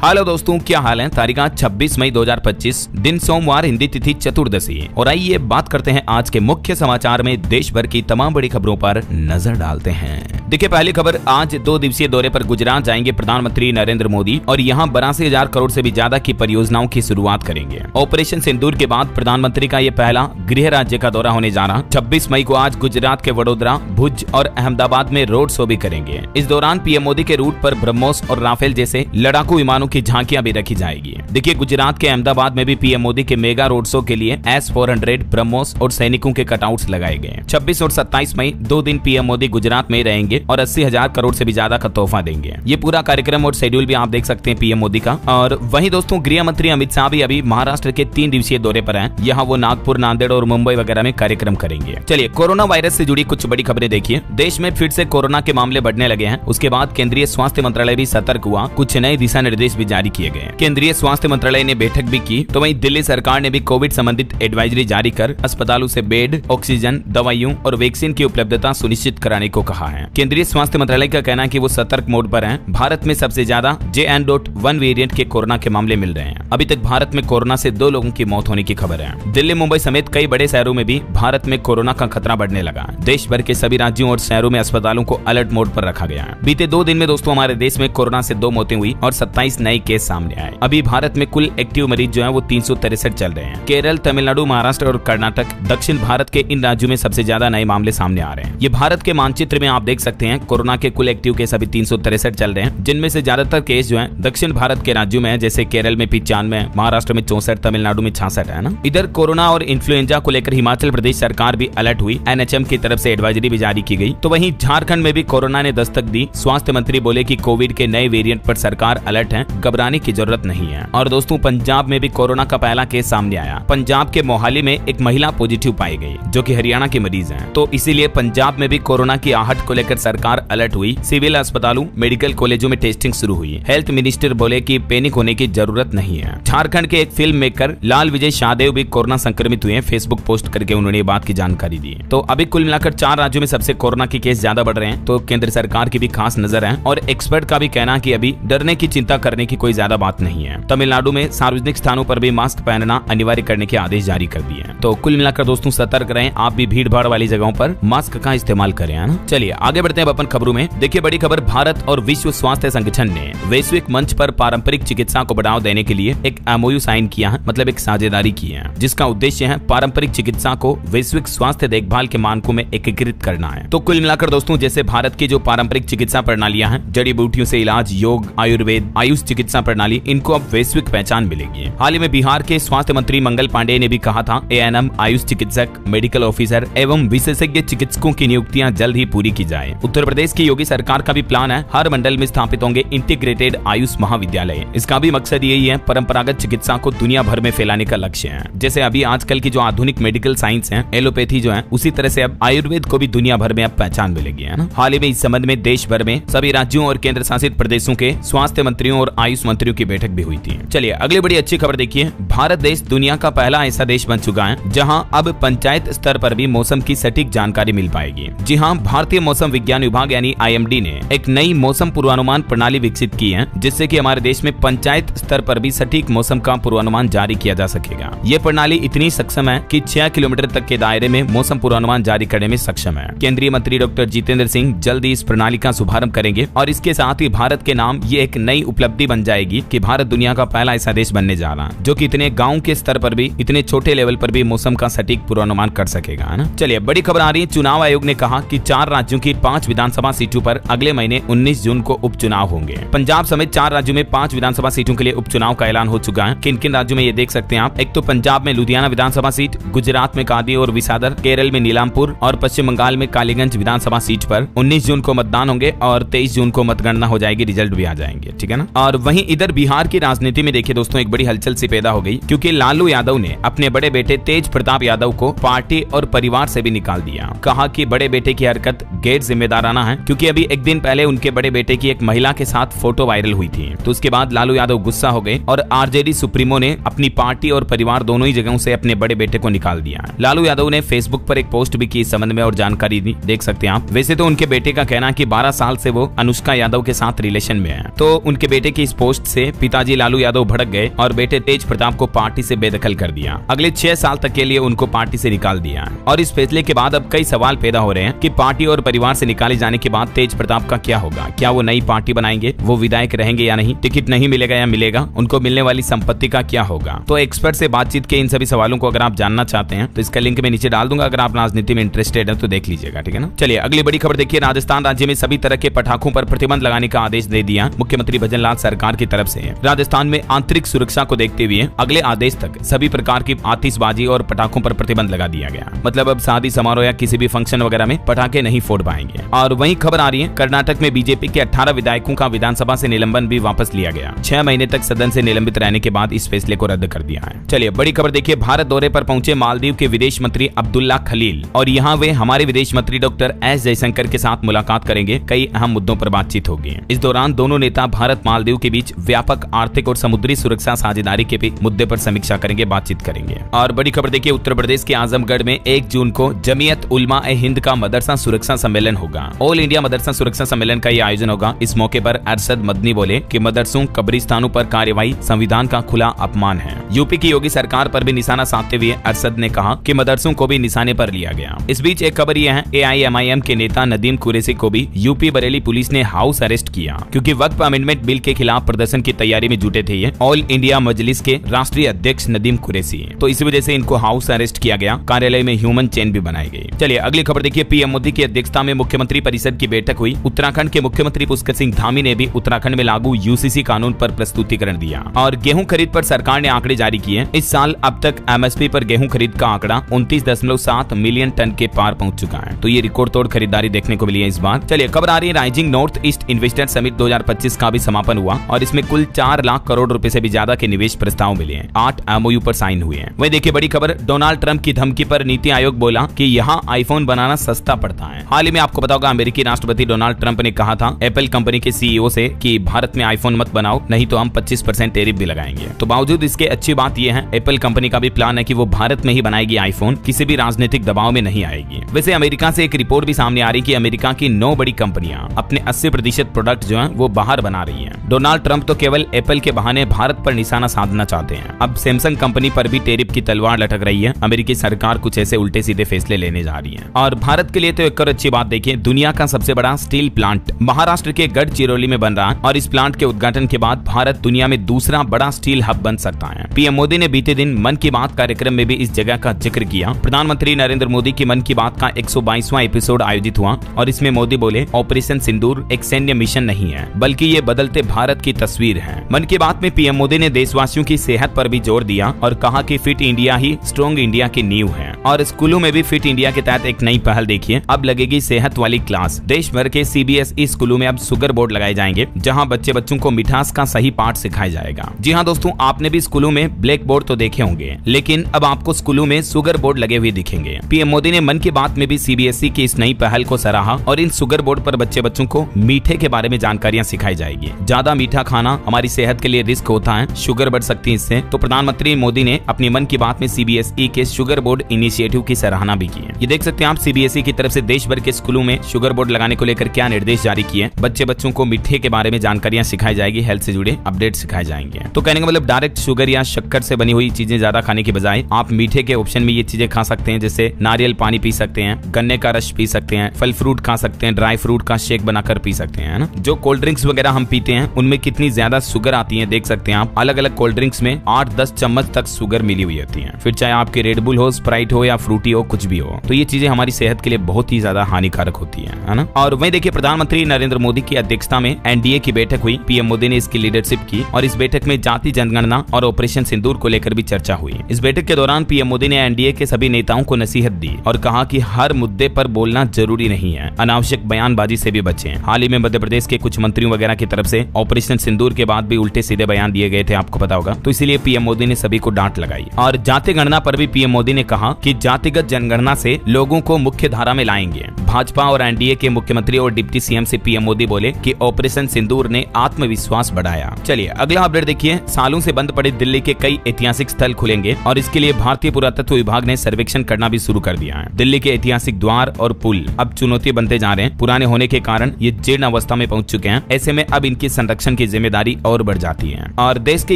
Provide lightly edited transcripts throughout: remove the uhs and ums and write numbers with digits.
Hello दोस्तों, क्या हाल है। तारीख 26 मई 2025, दिन सोमवार, हिंदी तिथि चतुर्दशी। और आइए बात करते हैं आज के मुख्य समाचार में देश भर की तमाम बड़ी खबरों पर नजर डालते हैं। देखिए, पहली खबर, आज 2 दिवसीय दौरे पर गुजरात जाएंगे प्रधानमंत्री नरेंद्र मोदी और यहां 82,000 करोड़ से भी ज्यादा की परियोजनाओं की शुरुआत करेंगे। ऑपरेशन सिंदूर के बाद प्रधानमंत्री का ये पहला गृह राज्य का दौरा होने जा रहा। 26 मई को आज गुजरात के वडोदरा, भुज और अहमदाबाद में रोड शो भी करेंगे। इस दौरान पीएम मोदी के रूट पर ब्रह्मोस और राफेल जैसे लड़ाकू विमानों की झांकियां भी रखी जाएगी। देखिए, गुजरात के अहमदाबाद में भी पीएम मोदी के मेगा रोड शो के लिए S-400 ब्रह्मोस और सैनिकों के कटआउट्स लगाए गए। 26 और 27 मई 2 दिन पीएम मोदी गुजरात में रहेंगे और 80,000 करोड़ से भी ज्यादा का तोहफा देंगे। ये पूरा कार्यक्रम और शेड्यूल भी आप देख सकते हैं पीएम मोदी का। और वहीं दोस्तों, गृह मंत्री अमित शाह भी अभी महाराष्ट्र के 3 दिवसीय दौरे पर हैं। यहाँ वो नागपुर, नांदेड़ और मुंबई वगैरह में कार्यक्रम करेंगे। चलिए, कोरोना वायरस से जुड़ी कुछ बड़ी खबरें देखिए। देश में फिर से कोरोना के मामले बढ़ने लगे हैं। उसके बाद केंद्रीय स्वास्थ्य मंत्रालय भी सतर्क हुआ, कुछ नए दिशा निर्देश भी जारी किए गए। केंद्रीय स्वास्थ्य मंत्रालय ने बैठक भी की, तो वहीं दिल्ली सरकार ने भी कोविड संबंधित एडवाइजरी जारी कर अस्पतालों से बेड, ऑक्सीजन, दवाइयों और वैक्सीन की उपलब्धता सुनिश्चित कराने को कहा है। केंद्रीय स्वास्थ्य मंत्रालय का कहना है कि वो सतर्क मोड पर हैं। भारत में सबसे ज्यादा JN.1 वेरिएंट के कोरोना के मामले मिल रहे हैं। अभी तक भारत में कोरोना से 2 लोगों की मौत होने की खबर है। दिल्ली, मुंबई समेत कई बड़े शहरों में भी भारत में कोरोना का खतरा बढ़ने लगा। देश भर के सभी राज्यों और शहरों में अस्पतालों को अलर्ट मोड पर रखा गया है। बीते 2 दिन में दोस्तों हमारे देश में कोरोना से 2 मौतें हुई और 27 नए केस सामने आए। अभी भारत में कुल एक्टिव मरीज जो है वो 363 चल रहे हैं। केरल, तमिलनाडु, महाराष्ट्र और कर्नाटक, दक्षिण भारत के इन राज्यों में सबसे ज्यादा नए मामले सामने आ रहे हैं। ये भारत के मानचित्र में आप देख सकते हैं। कोरोना के कुल एक्टिव केस अभी 363 चल रहे हैं, जिनमें से ज्यादातर केस जो है दक्षिण भारत के राज्यों में है, जैसे केरल में 95, महाराष्ट्र में 64, तमिलनाडु में 66 है ना। इधर कोरोना और इन्फ्लुएंजा को लेकर हिमाचल प्रदेश सरकार भी अलर्ट हुई। NHM की तरफ से एडवाइजरी भी जारी की गई। तो वहीं झारखंड में भी कोरोना ने दस्तक दी। स्वास्थ्य मंत्री बोले कि कोविड के नए वेरिएंट पर सरकार अलर्ट है, घबराने की जरूरत नहीं है। और दोस्तों, पंजाब में भी कोरोना का पहला केस सामने आया। पंजाब के मोहाली में एक महिला पॉजिटिव पाई गई, जो कि हरियाणा की मरीज है। तो इसीलिए पंजाब में भी कोरोना की आहट को लेकर सरकार अलर्ट हुई। सिविल अस्पतालों, मेडिकल कॉलेजों में टेस्टिंग शुरू हुई। हेल्थ मिनिस्टर बोले कि पैनिक होने की जरूरत नहीं है। झारखंड के एक फिल्म मेकर लाल विजय शाहदेव भी कोरोना संक्रमित हुए हैं। फेसबुक पोस्ट करके उन्होंने ये बात की जानकारी दी। तो अभी कुल मिलाकर 4 राज्यों में सबसे कोरोना के केस ज्यादा बढ़ रहे हैं। तो केंद्र सरकार की भी खास नजर है और एक्सपर्ट का भी कहना कि अभी डरने की, चिंता करने की कोई ज्यादा बात नहीं है। तमिलनाडु में सार्वजनिक स्थानों पर भी मास्क पहनना अनिवार्य करने के आदेश जारी कर दिए हैं। तो कुल मिलाकर दोस्तों सतर्क रहें, आप भी भीड़ भाड़ वाली जगहों पर मास्क का इस्तेमाल करें, है ना। चलिए आगे बढ़ते हैं अपन खबरों में। देखिए, बड़ी खबर, भारत और विश्व स्वास्थ्य संगठन ने वैश्विक मंच पर पारंपरिक चिकित्सा को बढ़ावा देने के लिए एक MOU साइन किया है, मतलब एक साझेदारी की है, जिसका उद्देश्य है पारंपरिक चिकित्सा को वैश्विक स्वास्थ्य देखभाल के मानकों में एकीकृत करना है। तो कुल मिलाकर दोस्तों, जैसे भारत की जो पारंपरिक चिकित्सा प्रणालियां हैं, जड़ी बूटियों से इलाज, योग, आयुर्वेद, आयुष चिकित्सा प्रणाली, इनको अब वैश्विक पहचान मिलेगी। हाल ही में बिहार के स्वास्थ्य मंत्री मंगल पांडेय ने भी कहा था, ANM, आयुष चिकित्सक, मेडिकल ऑफिसर एवं विशेषज्ञ चिकित्सकों की नियुक्तियां जल्द ही पूरी की जाए। उत्तर प्रदेश की योगी सरकार का भी प्लान है, हर मंडल में स्थापित होंगे इंटीग्रेटेड आयुष महाविद्यालय। इसका भी मकसद यही है, परंपरागत चिकित्सा को दुनिया भर में फैलाने का लक्ष्य है। जैसे अभी आजकल की जो आधुनिक मेडिकल साइंस है, एलोपैथी जो है, उसी तरह से अब आयुर्वेद को भी दुनिया भर में अब पहचान मिलेगी, है ना। हाल ही में इस संबंध में देश भर में सभी राज्यों और केंद्र शासित प्रदेशों के स्वास्थ्य मंत्रियों और आयुष मंत्रियों की बैठक भी हुई थी। चलिए अगली बड़ी अच्छी खबर देखिए, भारत देश दुनिया का पहला ऐसा देश बन चुका है जहां अब पंचायत स्तर पर भी मौसम की सटीक जानकारी मिल पाएगी। जी हां, भारतीय मौसम विज्ञान विभाग यानी IMD ने एक नई मौसम पूर्वानुमान प्रणाली विकसित की है, जिससे कि हमारे देश में पंचायत स्तर पर भी सटीक मौसम का पूर्वानुमान जारी किया जा सकेगा। ये प्रणाली इतनी सक्षम है कि 6 किलोमीटर तक के दायरे में मौसम पूर्वानुमान जारी करने में सक्षम है। केंद्रीय मंत्री डॉक्टर जितेंद्र सिंह जल्द ही इस प्रणाली का शुभारंभ करेंगे और इसके साथ ही भारत के नाम ये एक नई उपलब्धि बन जाएगी कि भारत दुनिया का पहला ऐसा देश बनने जा रहा है जो कि इतने गांव के स्तर पर भी, इतने छोटे लेवल पर भी मौसम का सटीक पूर्वानुमान कर सकेगा, है ना। चलिए बड़ी खबर आ रही है, चुनाव आयोग ने कहा कि 4 राज्यों की 5 विधानसभा सीटों पर अगले महीने 19 जून को उपचुनाव होंगे। पंजाब समेत 4 राज्यों में 5 विधानसभा सीटों के लिए उपचुनाव का ऐलान हो चुका है। किन किन राज्यों में ये देख सकते हैं आप। एक तो पंजाब में लुधियाना विधानसभा सीट, गुजरात में कादी और विसादर, केरल में नीलामपुर और पश्चिम बंगाल में कालीगंज विधानसभा सीट पर 19 जून को मतदान होंगे और 23 जून को मतगणना हो जाएगी, रिजल्ट भी आ जाएंगे, ठीक है ना। और वहीं इधर बिहार की राजनीति में देखिए दोस्तों, एक बड़ी हलचल सी पैदा हो गई, क्योंकि लालू यादव ने अपने बड़े बेटे तेज प्रताप यादव को पार्टी और परिवार से भी निकाल दिया। कहा कि बड़े बेटे की हरकत गैर जिम्मेदार नजरदाराना है, क्योंकि अभी एक दिन पहले उनके बड़े बेटे की एक महिला के साथ फोटो वायरल हुई थी। तो उसके बाद लालू यादव गुस्सा हो गए और आरजेडी सुप्रीमो ने अपनी पार्टी और परिवार दोनों ही जगहों से अपने बड़े बेटे को निकाल दिया। लालू यादव ने फेसबुक पर एक पोस्ट भी की इस संबंध में और जानकारी दी, देख सकते हैं आप। वैसे तो उनके बेटे का कहना है कि 12 साल से वो अनुष्का यादव के साथ रिलेशन में है। तो उनके बेटे की इस पोस्ट से पिताजी लालू यादव भड़क गए और बेटे तेज प्रताप को पार्टी से बेदखल कर दिया। अगले 6 साल तक के लिए उनको पार्टी से निकाल दिया। और इस फैसले के बाद अब कई सवाल पैदा हो रहे हैं कि पार्टी और परिवार से निकाले जाने के बाद तेज प्रताप का क्या होगा। क्या वो नई पार्टी बनाएंगे, वो विधायक रहेंगे या नहीं, टिकट नहीं मिलेगा या मिलेगा, उनको मिलने वाली संपत्ति का क्या होगा। तो एक्सपर्ट से बातचीत के इन सभी सवालों को अगर आप जानना चाहते हैं तो इसका लिंक मैं नीचे डाल दूंगा। अगर आप राजनीति में इंटरेस्टेड है तो देख लीजिएगा, ठीक है ना। चलिए अगली बड़ी खबर देखिए। राजस्थान राज्य में सभी तरह के पटाखों पर प्रतिबंध लगाने का आदेश दे दिया मुख्यमंत्री भजनलाल सरकार की तरफ से। राजस्थान में आंतरिक सुरक्षा को देखते हुए अगले आदेश तक सभी प्रकार की आतिशबाजी और पटाखों पर प्रतिबंध लगा दिया गया। मतलब अब शादी समारोह या किसी भी फंक्शन वगैरह में पटाखे नहीं फोड़ पाएंगे। और वहीं खबर आ रही है कर्नाटक में बीजेपी के 18 विधायकों का विधानसभा से निलंबन भी वापस लिया गया। 6 महीने तक सदन से निलंबित रहने के बाद इस फैसले को रद्द कर दिया है। चलिए बड़ी खबर देखिए। भारत दौरे पर पहुंचे मालदीव के विदेश मंत्री अब्दुल्ला खलील और यहाँ वे हमारे विदेश मंत्री डॉक्टर एस जयशंकर के साथ मुलाकात करेंगे। कई अहम मुद्दों पर बातचीत होगी। इस दौरान दोनों नेता भारत मालदीव के बीच व्यापक आर्थिक और समुद्री सुरक्षा साझेदारी के मुद्दे पर समीक्षा करेंगे, बातचीत करेंगे। और बड़ी खबर देखिए। उत्तर प्रदेश के आजमगढ़ में 1 जून को जमीयत उलमा ए हिंद का मदरसा सुरक्षा सम्मेलन होगा। ऑल इंडिया मदरसा सुरक्षा सम्मेलन का यह आयोजन होगा। इस मौके पर अरशद मदनी बोले कि मदरसों कब्रिस्तानों पर कार्यवाही संविधान का खुला अपमान है। यूपी की योगी सरकार पर भी निशाना साधते हुए अरशद ने कहा कि मदरसों को भी निशाने पर लिया गया। इस बीच एक खबर यह है, AIMIM के नेता नदीम कुरैशी को भी यूपी बरेली पुलिस ने हाउस अरेस्ट किया, क्योंकि वक्फ अमेंडमेंट बिल के खिलाफ प्रदर्शन की तैयारी में जुटे थे ये ऑल इंडिया मजलिस के राष्ट्रीय अध्यक्ष नदीम कुरैशी। तो इसी वजह से इनको हाउस अरेस्ट किया गया। कार्यालय में ह्यूमन चेन भी बनाई गई। चलिए अगली खबर देखिए। पीएम मोदी की अध्यक्षता में मुख्यमंत्री परिषद की बैठक हुई। उत्तराखंड के मुख्यमंत्री पुष्कर सिंह धामी ने भी उत्तराखंड में लागू UCC कानून पर प्रस्तुतिकरण दिया। और गेहूं खरीद पर सरकार ने आंकड़े जारी किए। इस साल अब तक MSP पर गेहूं खरीद का आंकड़ा 29.7 मिलियन टन के पार पहुंच चुका है। तो ये रिकॉर्ड तोड़ खरीदारी देखने को मिली है इस बार। चलिए खबर आ रही है rising north east investor summit 2025 का भी समापन हुआ और इसमें कुल 4 लाख करोड़ रुपए से भी ज्यादा के निवेश प्रस्ताव मिले हैं। 8 MOU पर साइन हुए हैं। वही देखिए बड़ी खबर। डोनाल्ड ट्रंप की धमकी पर नीति आयोग बोला कि यहाँ आईफोन बनाना सस्ता पड़ता है। हाल ही में आपको पता होगा अमेरिकी राष्ट्रपति डोनाल्ड ट्रंप ने कहा था एप्पल कंपनी के CEO से कि भारत में आईफोन मत बनाओ, नहीं तो हम 25% टैरिफ भी लगाएंगे। तो बावजूद इसके अच्छी बात यह है एप्पल कंपनी का भी प्लान है कि वो भारत में ही बनाएगी आईफोन, किसी भी राजनीतिक दबाव में नहीं आएगी। वैसे अमेरिका से एक रिपोर्ट भी सामने आ रही कि अमेरिका की 9 बड़ी कंपनियां अपने 80% प्रोडक्ट जो है वो बाहर बना रही है। डोनाल्ड ट्रंप तो केवल एप्पल के बहाने भारत पर निशाना साधना चाहते हैं। अब सैमसंग कंपनी पर भी टैरिफ की तलवार लटक रही है। अमेरिकी सरकार कुछ ऐसे उल्टे सीधे फैसले लेने जा रही है। और भारत के लिए तो एक और अच्छी बात देखिए, दुनिया का सबसे बड़ा स्टील प्लांट महाराष्ट्र के गढ़चिरौली में बन रहा है और इस प्लांट के उद्घाटन के बाद भारत दुनिया में दूसरा बड़ा स्टील हब बन सकता है। पीएम मोदी ने बीते दिन मन की बात कार्यक्रम में भी इस जगह का जिक्र किया। प्रधानमंत्री नरेंद्र मोदी की मन की बात का 122वां एपिसोड आयोजित हुआ और इसमें मोदी बोले ऑपरेशन सिंदूर एक सैन्य मिशन नहीं है, बल्कि ये बदलते भारत की तस्वीर है। मन की बात में पीएम मोदी ने देशवासियों की सेहत पर भी जोर दिया और कहा कि फिट इंडिया ही स्ट्रॉन्ग इंडिया की नींव है। और स्कूलों में भी फिट इंडिया के तहत एक नई पहल देखिए, अब लगेगी सेहत वाली क्लास। देश भर के CBSE स्कूलों में अब शुगर बोर्ड लगाए जाएंगे, जहां बच्चों को मिठास का सही पाठ सिखाया जाएगा। जी हाँ दोस्तों, आपने भी स्कूलों में ब्लैक बोर्ड तो देखे होंगे, लेकिन अब आपको स्कूलों में शुगर बोर्ड लगे हुए दिखेंगे। पीएम मोदी ने मन की बात में भी CBSE की इस नई पहल को सराहा और इन शुगर बोर्ड पर बच्चों को मीठे के बारे में जानकारियां सिखाई जाएगी। ज्यादा मीठा खाना हमारी सेहत के लिए रिस्क होता है, शुगर बढ़ सकती है इससे। तो प्रधानमंत्री मोदी ने अपनी मन की बात में CBSE के शुगर बोर्ड इनिशिएटिव की सराहना भी की है। ये देख सकते हैं आप CBSE की तरफ से देश भर के स्कूलों में शुगर बोर्ड लगाने को लेकर क्या निर्देश जारी किए। बच्चों को मीठे के बारे में जानकारियां सिखाई जाएगी, हेल्थ से जुड़े अपडेट सिखाए जाएंगे। तो कहने का मतलब डायरेक्ट शुगर या शक्कर से बनी हुई चीजें ज्यादा खाने के बजाय आप मीठे के ऑप्शन में ये चीजें खा सकते हैं, जैसे नारियल पानी पी सकते हैं, गन्ने का रस पी सकते हैं, फल फ्रूट खा सकते हैं, ड्राई फ्रूट का शेक बनाकर पी सकते हैं, है ना। जो कोल्ड ड्रिंक्स वगैरह हम पीते हैं उनमें कितनी ज्यादा शुगर आती है देख सकते हैं आप। अलग अलग कोल्ड ड्रिंक्स में 8-10 चम्मच तक शुगर मिली हुई होती है। फिर चाहे आपकी रेड बुल हो, स्प्राइट हो या फ्रूटी हो, कुछ भी हो, तो ये चीजें हमारी सेहत के लिए बहुत ही ज्यादा हानिकारक होती है ना। और वहीं देखिए प्रधानमंत्री नरेंद्र मोदी की अध्यक्षता में NDA की बैठक हुई। पीएम मोदी ने इसकी लीडरशिप की और इस बैठक में जाति जनगणना और ऑपरेशन सिंदूर को लेकर भी चर्चा हुई। इस बैठक के दौरान पीएम मोदी ने NDA के सभी नेताओं को नसीहत दी और कहा कि हर मुद्दे पर बोलना जरूरी नहीं है, अनावश्यक बयानबाजी से भी बचें। हाल ही में मध्य प्रदेश के कुछ मंत्रियों वगैरह की तरफ से ऑपरेशन सिंदूर के बाद भी उल्टे सीधे बयान दिए गए थे, आपको पता होगा। तो इसीलिए पीएम मोदी ने सभी को डांट लगाई। और जाति गणना पर भी पीएम मोदी ने कहा कि जातिगत जनगणना से लोगों को मुख्य धारा में लाएंगे। भाजपा और एनडीए के मुख्यमंत्री और डिप्टी सीएम से पीएम मोदी बोले कि ऑपरेशन सिंदूर ने आत्मविश्वास बढ़ाया। चलिए अगला अपडेट देखिए। सालों से बंद पड़े दिल्ली के कई ऐतिहासिक स्थल खुलेंगे और इसके लिए भारतीय पुरातत्व विभाग ने सर्वेक्षण करना भी शुरू कर दिया है। दिल्ली के ऐतिहासिक द्वार और पुल अब चुनौती बनते जा रहे हैं। पुराने होने के कारण ये जीर्ण अवस्था में पहुंच चुके हैं। ऐसे में अब इनकी संरक्षण की जिम्मेदारी और बढ़ जाती है। और देश के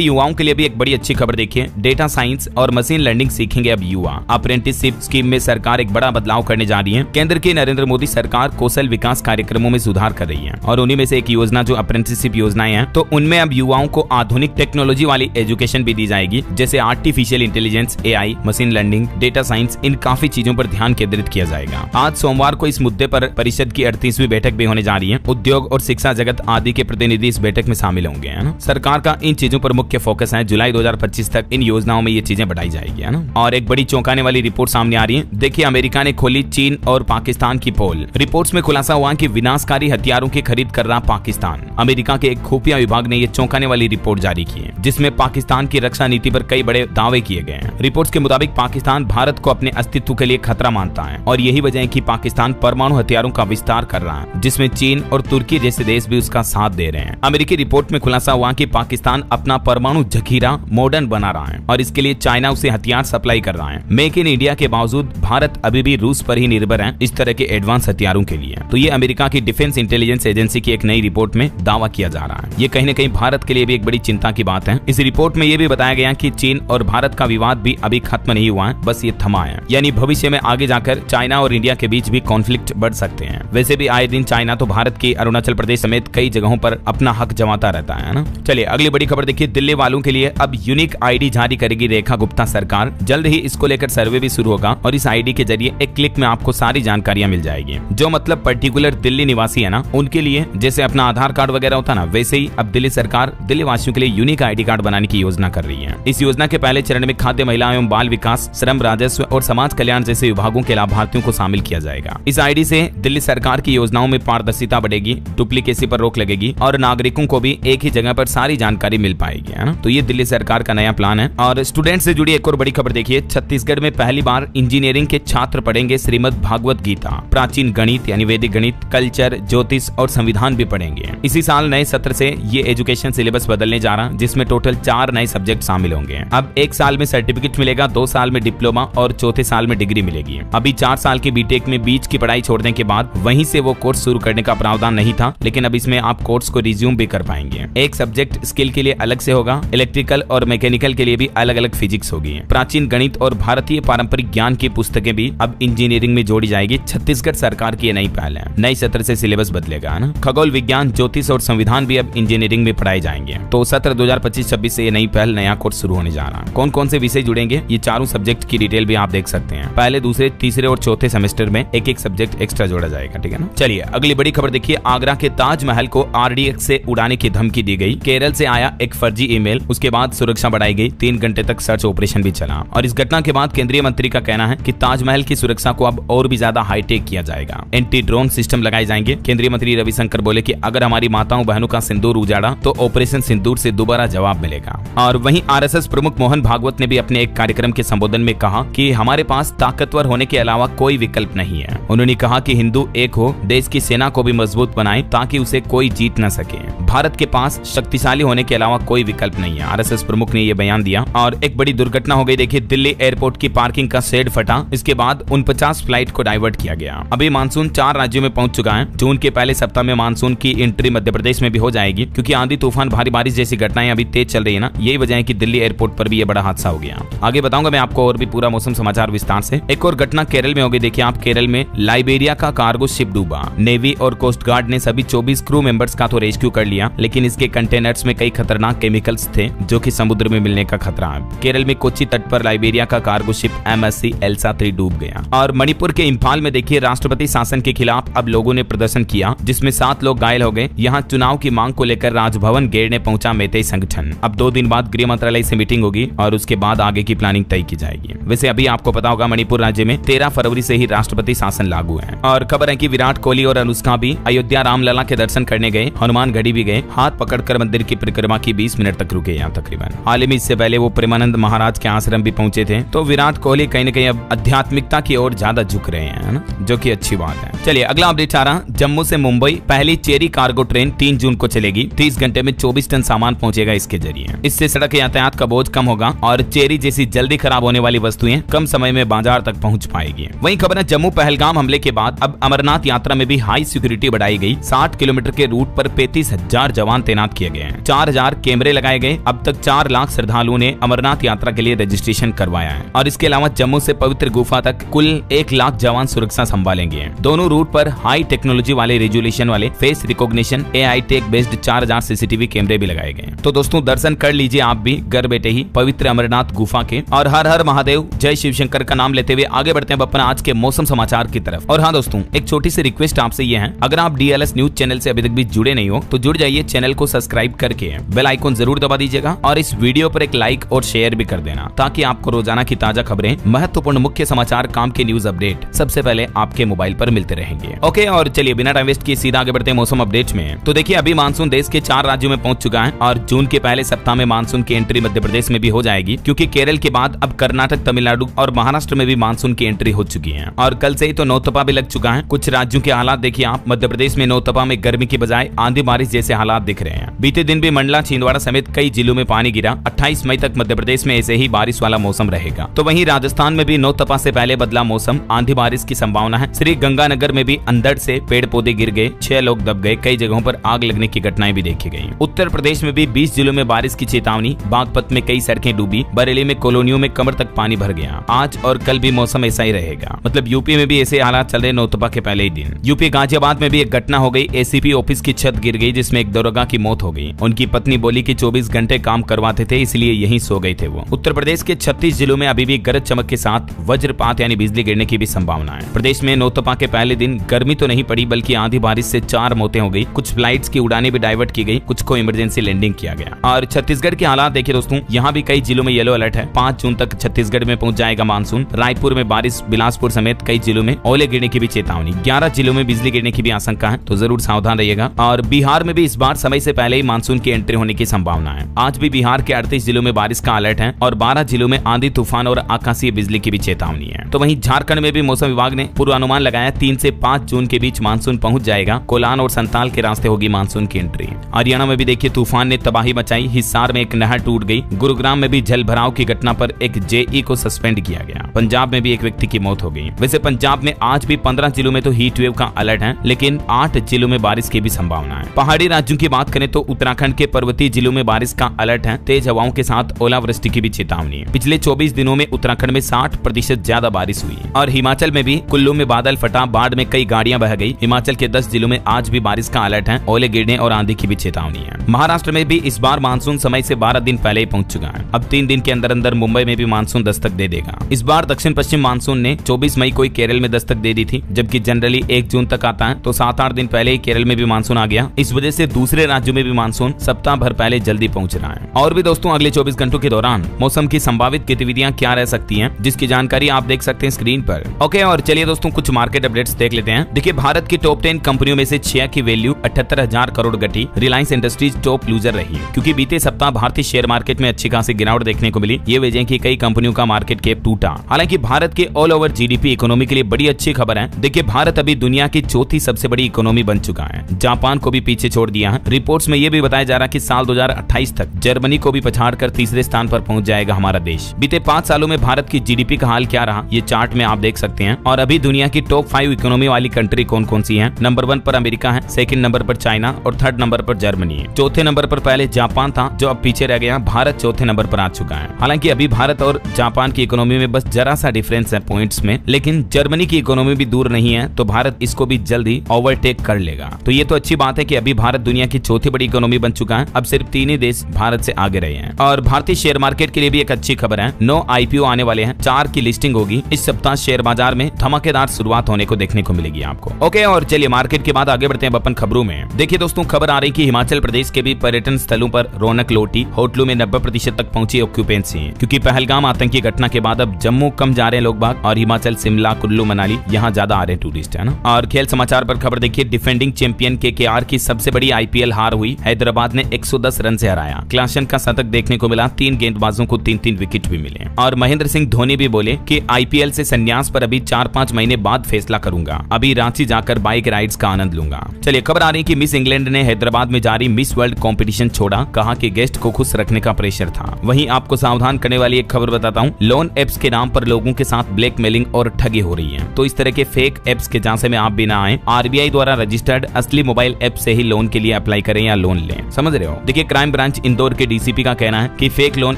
युवाओं के लिए भी एक बड़ी अच्छी खबर देखिए। डेटा साइंस और मशीन लर्निंग सीखेंगे अब युवा। अप्रेंटिसशिप स्कीम में सरकार एक बड़ा बदलाव करने जा रही है। केंद्र की नरेंद्र मोदी सरकार कौशल विकास कार्यक्रमों में सुधार कर रही है और उन्हीं में से एक योजना जो अप्रेंटिसशिप योजनाएं हैं, तो उनमें अब युवाओं को आधुनिक टेक्नोलॉजी वाली एजुकेशन भी दी जाएगी, जैसे artificial intelligence, AI, machine learning, data science. इन काफी चीजों पर ध्यान केंद्रित किया जाएगा। आज सोमवार को इस मुद्दे पर परिषद की 38वीं बैठक भी होने जा रही है। उद्योग और शिक्षा जगत आदि के प्रतिनिधि इस बैठक में शामिल होंगे, है ना। सरकार का इन चीजों पर मुख्य फोकस है। जुलाई 2025 तक इन योजनाओं में ये चीजें बढ़ाई जाएगी, है ना। और एक बड़ी चौंकाने वाली रिपोर्ट सामने आ रही है। देखिए, अमेरिका ने खोली चीन और पाकिस्तान की पोल। रिपोर्ट्स में खुलासा हुआ कि विनाशकारी हथियारों की खरीद कर रहा पाकिस्तान। अमेरिका के एक खुफिया विभाग ने ये चौंकाने वाली रिपोर्ट जारी की है, जिसमें पाकिस्तान की रक्षा नीति पर कई बड़े दावे किए गए हैं। रिपोर्ट्स के मुताबिक पाकिस्तान भारत को अपने अस्तित्व के लिए खतरा मानता है और यही वजह है कि पाकिस्तान परमाणु हथियारों का विस्तार कर रहा है, जिसमें चीन और तुर्की जैसे देश भी उसका साथ दे रहे हैं। अमेरिकी रिपोर्ट में खुलासा हुआ कि पाकिस्तान अपना परमाणु जखीरा मॉडर्न बना रहा है और इसके लिए चाइना उसे हथियार सप्लाई कर रहा है। मेक इन इंडिया के बावजूद भारत अभी भी रूस पर ही निर्भर है इस तरह के एडवांस हथियारों के लिए। तो ये अमेरिका की डिफेंस इंटेलिजेंस एजेंसी की एक नई रिपोर्ट में दावा किया जा रहा है। ये कहीं न कहीं भारत के लिए भी एक बड़ी चिंता की बात है। इस रिपोर्ट में ये भी बताया गया कि चीन और भारत का विवाद भी अभी खत्म नहीं हुआ है, बस ये थमा है। यानी भविष्य में आगे जाकर चाइना और इंडिया के बीच भी कॉन्फ्लिक्ट बढ़ सकते हैं। वैसे भी आए दिन चाइना तो भारत की अरुणाचल प्रदेश समेत कई जगहों पर अपना हक जमाता रहता है ना। चलिए अगली बड़ी खबर देखिए। दिल्ली वालों के लिए अब यूनिक आईडी जारी करेगी रेखा गुप्ता सरकार। जल्द ही इसको लेकर सर्वे भी शुरू होगा और इस आईडी के जरिए एक क्लिक में आपको सारी जानकारियां मिल जाएगी। जो मतलब पर्टिकुलर दिल्ली निवासी है ना, उनके लिए जैसे अपना आधार कार्ड वगैरह होता ना, वैसे ही अब दिल्ली सरकार दिल्ली वासियों के लिए यूनिक आईडी कार्ड बनाने की योजना कर रही है। इस योजना के पहले चरण में खाद्य, महिला एवं बाल विकास, श्रम, राजस्व और समाज कल्याण जैसे विभागों के लाभार्थियों को शामिल किया जाएगा। इस आईडी से दिल्ली सरकार की योजनाओं में पारदर्शिता बढ़ेगी, डुप्लीकेसी पर रोक लगेगी और नागरिकों को भी एक ही जगह पर सारी जानकारी मिल पाएगी, है ना। तो ये दिल्ली सरकार का नया प्लान है। और स्टूडेंट से जुड़ी एक और बड़ी खबर देखिए। छत्तीसगढ़ में पहली बार इंजीनियरिंग के छात्र पढ़ेंगे श्रीमद् भागवत गीता, प्राचीन गणित यानी वैदिक गणित, कल्चर, ज्योतिष और संविधान भी पढ़ेंगे। इसी साल नए सत्र से ये एजुकेशन सिलेबस बदलने जा रहा है, जिसमें टोटल 4 नए सब्जेक्ट शामिल होंगे। अब 1 साल में सर्टिफिकेट मिलेगा, 2 साल में डिप्लोमा और चौथे साल में डिग्री मिलेगी। अभी 4 साल की बीटेक में बीच की पढ़ाई छोड़ने के बाद वहीं से वो कोर्स शुरू करने का प्रावधान नहीं था, लेकिन अब इसमें आप कोर्स को रिज्यूम भी कर पाएंगे। एक सब्जेक्ट स्किल के लिए अलग से होगा, इलेक्ट्रिकल और मैकेनिकल के लिए भी अलग अलग फिजिक्स होगी। प्राचीन गणित और भारतीय पारंपरिक ज्ञान की पुस्तकें भी अब इंजीनियरिंग में जोड़ी जाएगी। छत्तीसगढ़ सरकार की ये नई पहल है। नई सत्र से सिलेबस बदलेगा, है ना। खगोल विज्ञान, ज्योतिष और संविधान भी अब इंजीनियरिंग में पढ़ाए जाएंगे। तो सत्र 2025-26 से ये नई पहल, नया कोर्स शुरू होने जा रहा है। कौन कौन से विषय जुड़ेंगे, ये चारों सब्जेक्ट की डिटेल भी आप देख सकते हैं। पहले, दूसरे, तीसरे और चौथे सेमेस्टर में एक एक सब्जेक्ट एक्स्ट्रा जोड़ा जाएगा, ठीक है ना। चलिए अगली बड़ी खबर देखिए। आगरा के ताजमहल को आरडीएक्स से उड़ाने की धमकी दी गई। केरल से आया एक फर्जी ईमेल, उसके बाद सुरक्षा बढ़ाई गई। 3 घंटे तक सर्च ऑपरेशन भी चला और इस घटना के बाद केंद्रीय मंत्री का कहना है कि ताजमहल की सुरक्षा को अब और भी ज्यादा हाईटेक किया जाएगा। एंटी ड्रोन सिस्टम लगाए जाएंगे। केंद्रीय मंत्री रविशंकर बोले कि अगर हमारी माताओं बहनों का सिंदूर उजाड़ा तो ऑपरेशन सिंदूर से दोबारा जवाब मिलेगा। और वहीं आरएसएस प्रमुख मोहन भागवत ने भी अपने एक कार्यक्रम के संबोधन में कहा कि हमारे पास ताकतवर होने के अलावा कोई विकल्प नहीं है। उन्होंने कहा कि हिंदू एक हो, देश की सेना को भी मजबूत बनाए ताकि उसे कोई जीत न सके। भारत के पास शक्तिशाली होने के अलावा कोई विकल्प नहीं है। आरएसएस प्रमुख ने यह बयान दिया। और एक बड़ी दुर्घटना हो गई। देखिए, दिल्ली एयरपोर्ट की पार्किंग का शेड फटा। इसके बाद 49 फ्लाइट को डाइवर्ट किया गया। अभी मानसून 4 राज्यों में पहुंच चुका है। जून के पहले सप्ताह में मानसून की एंट्री मध्य प्रदेश में भी हो जाएगी, क्योंकि आंधी तूफान, भारी बारिश जैसी घटनाएं अभी तेज चल रही है ना। यही वजह है कि दिल्ली एयरपोर्ट पर भी ये बड़ा हादसा हो गया। आगे बताऊंगा मैं आपको और भी पूरा मौसम समाचार विस्तार से। एक और घटना केरल में हो गई। देखिए आप, केरल में लाइबेरिया का कार्गो शिप डूबा। नेवी और कोस्ट गार्ड ने सभी 24 क्रू मेंबर्स का तो रेस्क्यू कर लिया, लेकिन इसके कंटेनर्स में कई खतरनाक केमिकल्स थे जो कि समुद्र में मिलने का खतरा है। केरल में कोच्चि तट पर लाइबेरिया का कार्गो शिप MSC एल्सा 3 डूब गया। और मणिपुर के इंफाल में देखिए, राष्ट्रपति शासन के खिलाफ अब लोगों ने प्रदर्शन किया, जिसमें 7 लोग घायल हो गए। यहाँ चुनाव की मांग को लेकर राजभवन घेरने पहुंचा मेतेई संगठन। अब 2 दिन बाद गृह मंत्रालय से मीटिंग होगी और उसके बाद आगे की प्लानिंग तय की जाएगी। वैसे अभी आपको पता होगा, मणिपुर राज्य में 13 फरवरी से ही राष्ट्रपति शासन लागू है। और खबर है कि विराट कोहली और अनुष्का भी अयोध्या रामलला के दर्शन करने गए, हनुमान गढ़ी भी गए। हाथ पकड़कर मंदिर की परिक्रमा की 20 मिनट तक रुके यहाँ तकरीबन। हाल ही में इससे पहले वो प्रेमानंद महाराज के आश्रम भी पहुंचे थे। तो विराट कोहली कहीं न कहीं अब आध्यात्मिकता की ओर ज्यादा झुक रहे हैं, है ना, जो कि अच्छी बात बात है। चलिए अगला अपडेट आ रहा, जम्मू से मुंबई पहली चेरी कार्गो ट्रेन 3 जून को चलेगी। 30 घंटे में 24 टन सामान पहुंचेगा इसके जरिए। इससे सड़क यातायात का बोझ कम होगा और चेरी जैसी जल्दी खराब होने वाली वस्तुएं कम समय में बाजार तक पहुंच पाएगी। वहीं खबर है, जम्मू पहलगाम हमले के बाद अब अमरनाथ यात्रा में भी हाई सिक्योरिटी बढ़ाई गई। 60 किलोमीटर के रूट पर 35,000 जवान तैनात किए गए हैं। 4,000 कैमरे लगाए गए। अब तक 4 लाख श्रद्धालुओं ने अमरनाथ यात्रा के लिए रजिस्ट्रेशन करवाया है। और इसके अलावा जम्मू से पवित्र गुफा तक कुल 1 लाख जवान सुरक्षा संभालेंगे। दोनों रूट पर हाई टेक्नोलॉजी वाले रेजोल्यूशन वाले face recognition AI tech based 4000 CCTV कैमरे भी लगाए गए। तो दोस्तों दर्शन कर लीजिए आप भी घर बैठे ही पवित्र अमरनाथ गुफा के। और हर हर महादेव, जय शिव शंकर का नाम लेते हुए आगे बढ़ते हैं अपना आज के मौसम समाचार की तरफ। और हाँ दोस्तों, एक छोटी सी रिक्वेस्ट आपसे ये है, अगर आप DLS न्यूज चैनल से अभी तक भी जुड़े नहीं हो तो जुड़ जाइए, चैनल को सब्सक्राइब करके बेल आइकन जरूर दबा दीजिएगा और इस वीडियो पर एक लाइक और शेयर भी कर देना, ताकि आपको रोजाना की ताजा खबरें, महत्वपूर्ण मुख्य समाचार, काम के न्यूज अपडेट सबसे पहले आपके मोबाइल पर मिलते रहेंगे। ओके, और चलिए बिना टाइम वेस्ट किए सीधा आगे बढ़ते हैं मौसम अपडेट में। तो देखिए अभी मानसून देश के 4 राज्यों में पहुंच चुका है और जून के पहले सप्ताह में मानसून की एंट्री मध्य प्रदेश में भी हो जाएगी, क्योंकि केरल के बाद अब कर्नाटक, तमिलनाडु और महाराष्ट्र में भी मानसून की एंट्री हो चुकी है। और कल से ही तो नौतपा भी लग चुका है। कुछ राज्यों के हालात देखिए आप, मध्य प्रदेश में नौतपा में गर्मी की बजाय आंधी बारिश जैसे हालात दिख रहे हैं। बीते दिन भी मंडला, छिंदवाड़ा समेत कई जिलों में पानी गिरा। 28 मई तक मध्य प्रदेश में ऐसे ही बारिश वाला मौसम रहेगा। तो वहीं राजस्थान में भी नौतपा से पहले बदला मौसम, आंधी बारिश की संभावना है। श्री गंगानगर में भी अंधड़ से पेड़ पौधे गिर गए, 6 लोग दब गए, कई जगहों पर आग लगने की घटनाएं भी देखी गई। उत्तर प्रदेश में भी 20 जिलों में बारिश की चेतावनी। बागपत में कई सड़कें डूबी। बरेली में कॉलोनियों में कमर तक पानी भर गया। आज और कल भी मौसम ऐसा ही रहेगा। मतलब यूपी में भी ऐसे हालात चल रहे नौतपा के पहले ही दिन। यूपी गाजियाबाद में भी एक घटना हो गई। ACP ऑफिस की छत गिर गई, जिसमें एक दरोगा की मौत हो गई। उनकी पत्नी बोली कि 24 घंटे काम करवाते थे, इसलिए यहीं सो गए थे वो। उत्तर प्रदेश के 36 जिलों में अभी भी गरज चमक के साथ वज्रपात यानी बिजली गिरने की भी संभावना है। प्रदेश में नौतपा के पहले दिन गर्मी तो नहीं पड़ी, बल्कि आंधी बारिश से 4 मौतें हो गई। कुछ फ्लाइट्स की उड़ानें भी डाइवर्ट की गई, कुछ को इमरजेंसी लैंडिंग किया गया। और छत्तीसगढ़ के हालात देखिए दोस्तों, यहाँ भी कई जिलों में येलो अलर्ट है। 5 जून तक छत्तीसगढ़ में पहुंच जाएगा मानसून। रायपुर में बारिश, बिलासपुर समेत कई जिलों में ओले गिरने की भी चेतावनी। 11 जिलों में बिजली गिरने की भी आशंका है, तो जरूर सावधान रहिएगा। और बिहार में भी इस बार समय से पहले ही मानसून की एंट्री होने की संभावना है। आज भी बिहार के 38 जिलों में बारिश का अलर्ट है और 12 जिलों में आंधी, तूफान और आकाशीय बिजली की भी चेतावनी है। तो वहीं झारखंड में भी मौसम विभाग ने पूर्वानुमान लगाया 3 से 5 जून के बीच मानसून पहुंच जाएगा। कोलान और संताल के रास्ते होगी मानसून की एंट्री। हरियाणा में भी देखिए तूफान ने तबाही मचाई। हिसार में एक नहर टूट गई। गुरुग्राम में भी जल भराव की घटना पर एक JE को सस्पेंड किया गया। पंजाब में भी एक व्यक्ति की मौत हो गई। वैसे पंजाब में आज भी 15 जिलों में तो हीट वेव का अलर्ट है, लेकिन 8 जिलों में बारिश की भी संभावना है। पहाड़ी राज्यों की बात करें तो उत्तराखंड के पर्वतीय जिलों में बारिश का अलर्ट है। तेज हवाओं के साथ ओलावृष्टि की भी चेतावनी है। पिछले 24 दिनों में उत्तराखंड में 60% ज्यादा बारिश हुई। और हिमाचल में भी कुल्लू में बादल फटा, बाढ़ में कई गाड़ियां बह गई। हिमाचल के 10 जिलों में आज भी बारिश का अलर्ट है। ओले गिरने और आंधी की भी चेतावनी है। महाराष्ट्र में भी इस बार मानसून समय से 12 दिन पहले ही पहुंच चुका है। अब 3 दिन के अंदर अंदर मुंबई में भी मानसून दस्तक दे देगा। इस बार दक्षिण पश्चिम मानसून ने 24 मई को केरल में दस्तक दे दी थी, जबकि जनरली 1 जून तक आता है। तो 7-8 दिन पहले ही केरल में भी मानसून आ गया। इस वजह से दूसरे राज्यों में भी मानसून सप्ताह भर पहले जल्दी पहुंच रहा है। और भी दोस्तों अगले 24 घंटों के दौरान मौसम की संभावित गतिविधियां क्या रह सकती हैं, जिसकी जानकारी आप देख सकते हैं स्क्रीन पर। ओके, और चलिए दोस्तों कुछ मार्केट अपडेट्स देख लेते हैं। देखिए भारत की टॉप 10 कंपनियों में से 6 की वैल्यू 78,000 करोड़ घटी। रिलायंस इंडस्ट्रीज टॉप लूजर रही, क्योंकि बीते सप्ताह भारतीय शेयर मार्केट में अच्छी खासी गिरावट देखने को मिली। ये वजह की कई कंपनियों का मार्केट कैप टूटा। हालांकि भारत के ऑल ओवर GDP इकोनॉमी के लिए बड़ी अच्छी खबर है। देखिए भारत अभी दुनिया की चौथी सबसे बड़ी इकोनॉमी बन चुका है। जापान को भी पीछे छोड़ दिया है। रिपोर्ट्स में यह भी बताया जा रहा है कि साल 2028 तक जर्मनी को भी पछाड़कर तीसरे स्थान पर पहुंच जाएगा हमारा देश। बीते 5 सालों में भारत की GDP का हाल क्या रहा, ये चार्ट में आप देख सकते हैं। और अभी दुनिया की टॉप 5 इकोनॉमी वाली कंट्री कौन कौन सी है। नंबर 1 पर अमेरिका है, सेकंड नंबर पर चाइना और थर्ड नंबर पर जर्मनी है। चौथे नंबर पर पहले जापान था, जो अब पीछे रह गया। भारत चौथे नंबर पर आ चुका है। हालांकि अभी भारत और जापान की इकोनॉमी में बस जरा सा डिफरेंस है पॉइंट्स में, लेकिन जर्मनी की इकोनॉमी भी दूर नहीं है, तो भारत इसको भी जल्दी ओवरटेक कर लेगा। तो ये तो अच्छी बात है कि अभी भारत दुनिया की चौथी बड़ी इकोनॉमी बन चुका है। अब सिर्फ 3 ही देश भारत से आगे रहे हैं। और भारतीय शेयर मार्केट के लिए भी एक अच्छी खबर है। 9 IPO आने वाले हैं, 4 की लिस्टिंग होगी। इस सप्ताह शेयर बाजार में धमाकेदार शुरुआत होने को देखने को मिलेगी आपको। ओके, और चलिए मार्केट के बाद आगे बढ़ते हैं अपन खबरों में। देखिए दोस्तों खबर आ रही कि हिमाचल प्रदेश के भी पर्यटन स्थलों पर रौनक लौटी। होटलों में 90% तक पहुंची ऑक्यूपेंसी, क्योंकि पहलगाम आतंकी घटना के बाद अब जम्मू कम जा रहे हैं लोग बाग, और हिमाचल, शिमला, कुल्लू, मनाली यहाँ ज्यादा आ रहे हैं टूरिस्ट, है ना। और खेल समाचार पर खबर देखिए, डिफेंडिंग चैंपियन KKR की सबसे बड़ी IPL हार हुई। हैदराबाद ने 110 रन से हराया। क्लासन का शतक देखने को मिला। 3 गेंदबाजों को 3-3 विकेट भी मिले। और महेंद्र सिंह धोनी भी बोले कि IPL से संन्यास पर अभी 4-5 महीने बाद फैसला करूंगा, अभी रांची जाकर बाइक राइड्स का आनंद लूंगा। चलिए खबर आ रही कि मिस इंग्लैंड ने हैदराबाद में जारी मिस वर्ल्ड कंपटीशन छोड़ा, कहा कि गेस्ट को खुश रखने का प्रेशर था। वहीं आपको सावधान करने वाली एक खबर बताता हूं, लोन एप्स के नाम पर लोगों के साथ ब्लैकमेलिंग और ठगी हो रही है, तो इस तरह के फेक एप्स के झांसे में आप भी ना आए। आरबीआई द्वारा रजिस्टर्ड असली मोबाइल ऐप से ही लोन के लिए अप्लाई करें या लोन लें, समझ रहे हो। देखिए क्राइम ब्रांच इंदौर के डीसीपी का कहना है कि फेक लोन